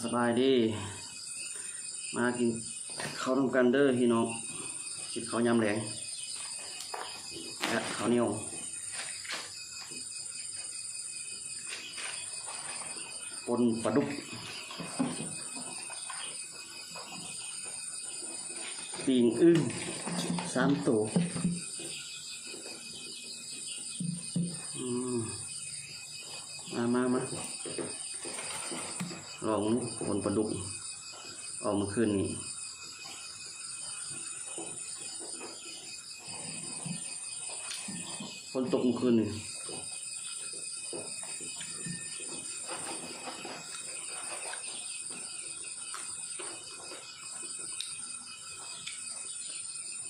สบายดีมากินข้าวต้มกันเด้อพี่น้องกินข้าวยำแหลงและข้าวเหนียวปนปลาดุกปีงอึ้ง3 ตัวมาลองนี่ปนปลาดุกออกมาคืนนี้ฝนตกเมื่อคืนนี่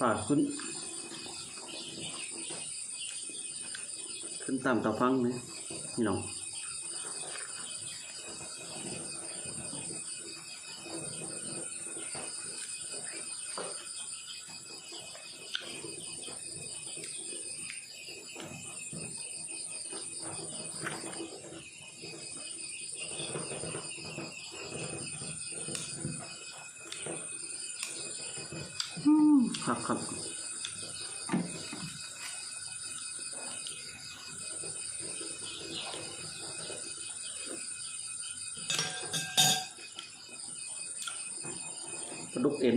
ปากขึ้นตามตาฟังเลยพี่น้องครับปลาดุกเอ็น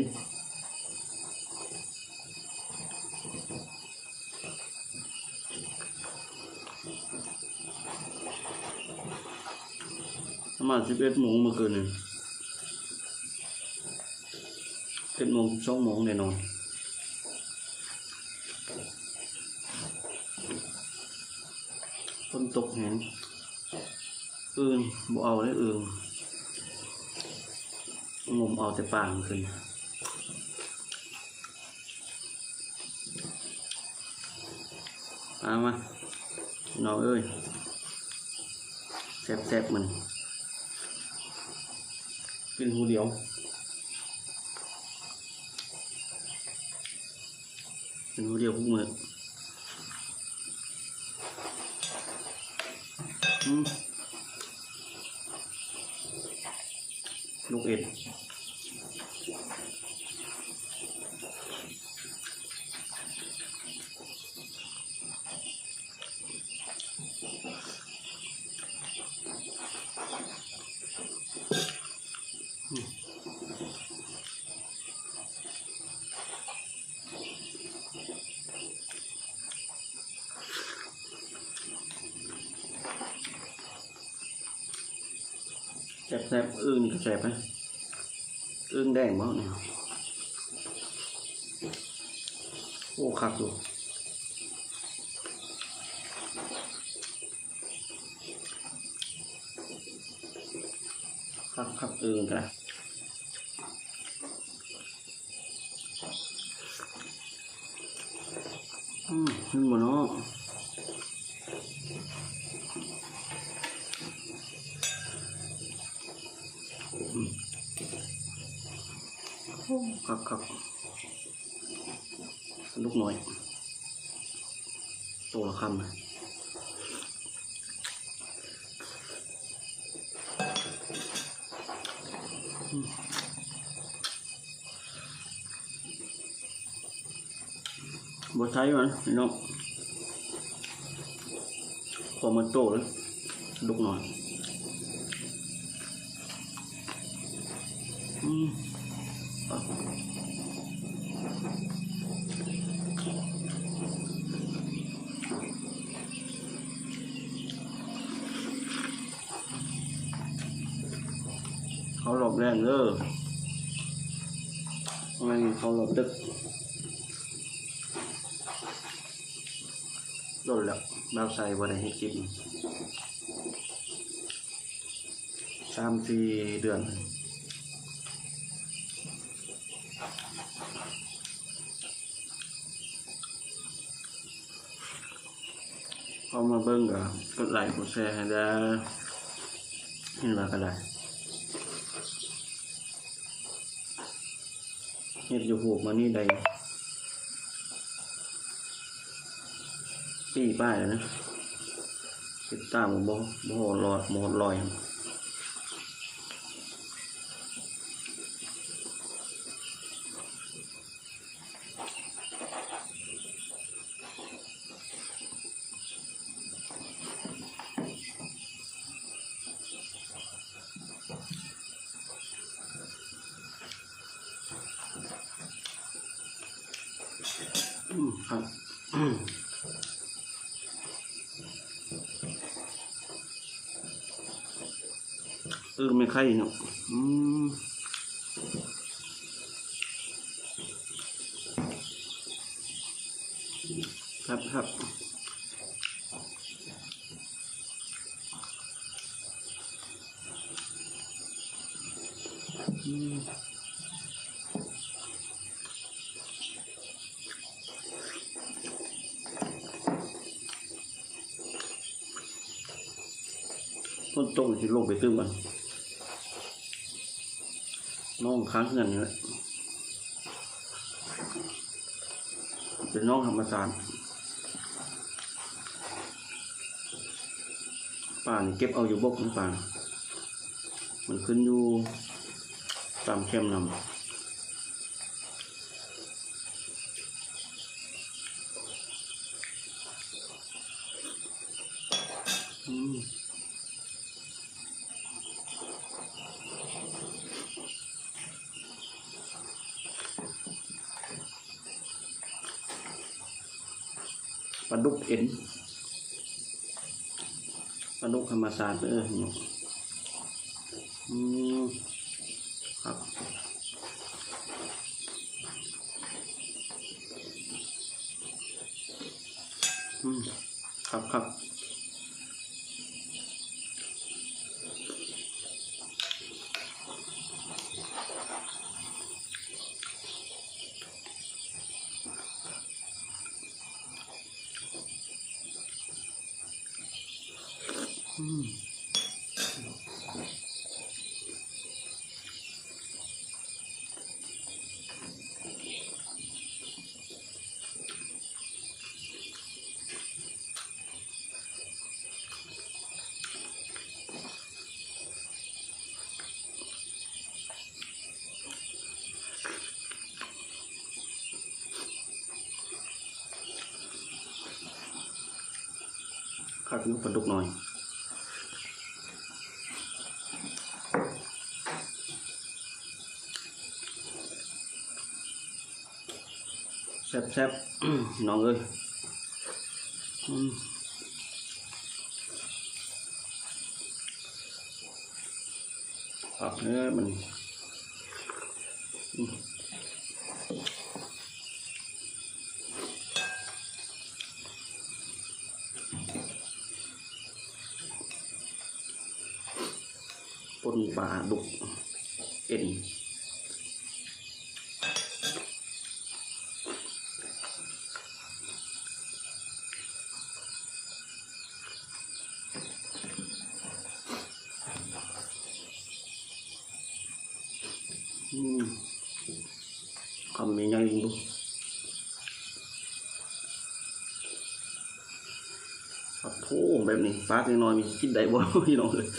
ประมาณ11 โมงเมื่อคืนนี่11 โมง 12 โมงแน่นอนฝนตกแห้งอื่นบ่เอาได้อื่นงมเอาแต่ป่างขึ้นมาน้องเอ้ยแซ่บมันกินหูเดียวพวกมือลูกเอ็ดแซ่บอึ่งก็แซ่บไหมอึ่งแดงมั้งเนี่ยโอ้คักอยู่คักอึ่งกันนี่หมดเนาะครับลูกน้อยตัวละคำเลยบดใช้มันพี่น้องพอมันโตเลยลูกน้อยเขาหลบแรงไม่เขาหลบดึกโดนแล้วเราใส่บนไหนให้กิน3-4 เดือนเขามาเบิ้งกับกดไลค์กดแชร์ให้ได้เห็นว่าก็ได้เห็ดอยู่หูมานี่ได้ปีป้ายแล้วนะติดตามบ่ลอย ครับไม่ไข่เนาะครับต้นโตสิลงไปตื้มมันน้องค้างเงินนี่แหละเป็นน้องธรรมศาสตร์ป่านี่เก็บเอาอยู่บกของป่ามันขึ้นอยู่ตามเข้มนำปลาดุกเอ็นปลาดุกธรรมศาสตร์ครับครับนิ้วปลาดุกหน่อยแซ่บน้องเอ้ยเนี่ยมันปนปลาดุกเอ็นคำมีอย่างนี้ดูครับโอ้แบบนี้ฟ้าเล็กน้อยมีกินได้บ่พี่น้องเลย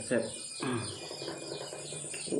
แซ่บโอ้